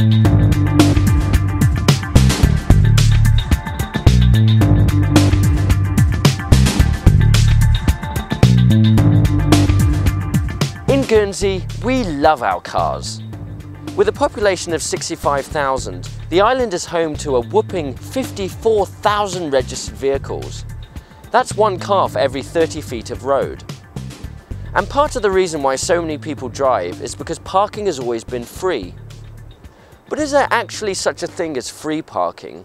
In Guernsey, we love our cars. With a population of 65,000, the island is home to a whopping 54,000 registered vehicles. That's one car for every 30 feet of road. And part of the reason why so many people drive is because parking has always been free. But is there actually such a thing as free parking?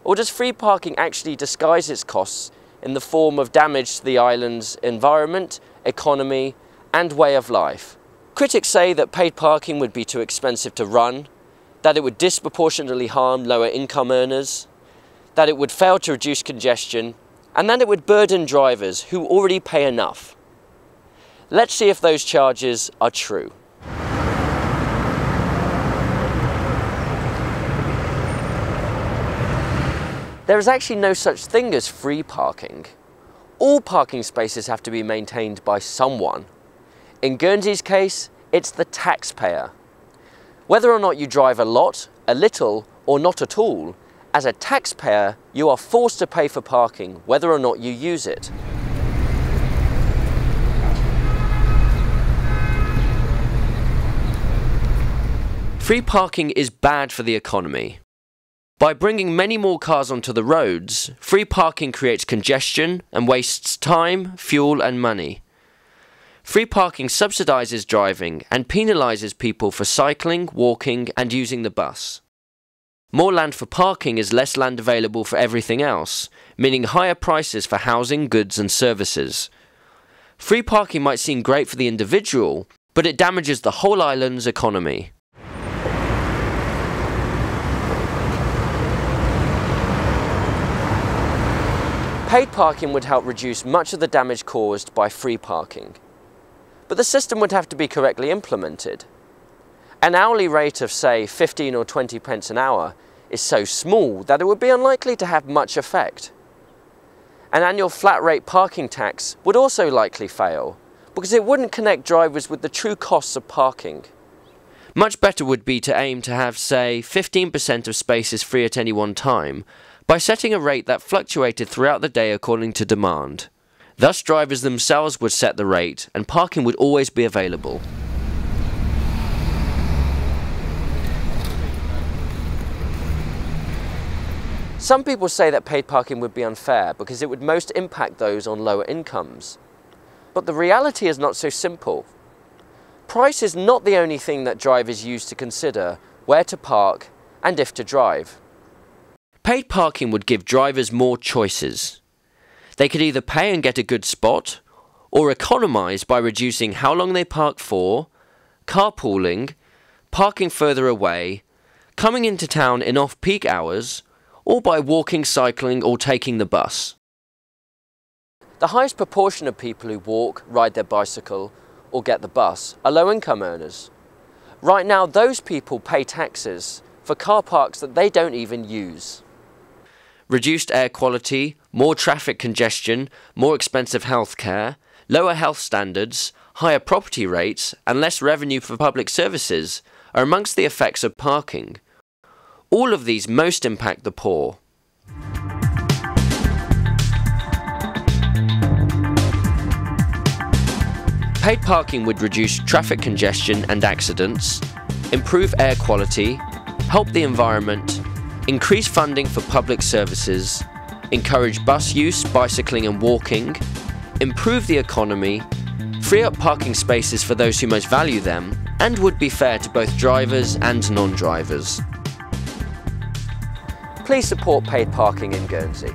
Or does free parking actually disguise its costs in the form of damage to the island's environment, economy, and way of life? Critics say that paid parking would be too expensive to run, that it would disproportionately harm lower income earners, that it would fail to reduce congestion, and that it would burden drivers who already pay enough. Let's see if those charges are true. There is actually no such thing as free parking. All parking spaces have to be maintained by someone. In Guernsey's case, it's the taxpayer. Whether or not you drive a lot, a little, or not at all, as a taxpayer, you are forced to pay for parking whether or not you use it. Free parking is bad for the economy. By bringing many more cars onto the roads, free parking creates congestion and wastes time, fuel and money. Free parking subsidises driving and penalises people for cycling, walking and using the bus. More land for parking is less land available for everything else, meaning higher prices for housing, goods and services. Free parking might seem great for the individual, but it damages the whole island's economy. Paid parking would help reduce much of the damage caused by free parking. But the system would have to be correctly implemented. An hourly rate of, say, 15 or 20 pence an hour is so small that it would be unlikely to have much effect. An annual flat rate parking tax would also likely fail, because it wouldn't connect drivers with the true costs of parking. Much better would be to aim to have, say, 15% of spaces free at any one time, by setting a rate that fluctuated throughout the day according to demand. Thus, drivers themselves would set the rate and parking would always be available. Some people say that paid parking would be unfair because it would most impact those on lower incomes. But the reality is not so simple. Price is not the only thing that drivers use to consider where to park and if to drive. Paid parking would give drivers more choices. They could either pay and get a good spot, or economise by reducing how long they park for, carpooling, parking further away, coming into town in off-peak hours, or by walking, cycling or taking the bus. The highest proportion of people who walk, ride their bicycle or get the bus are low-income earners. Right now, those people pay taxes for car parks that they don't even use. Reduced air quality, more traffic congestion, more expensive healthcare, lower health standards, higher property rates and less revenue for public services are amongst the effects of parking. All of these most impact the poor. Paid parking would reduce traffic congestion and accidents, improve air quality, help the environment, increase funding for public services, encourage bus use, bicycling and walking, improve the economy, free up parking spaces for those who most value them, and would be fair to both drivers and non-drivers. Please support paid parking in Guernsey.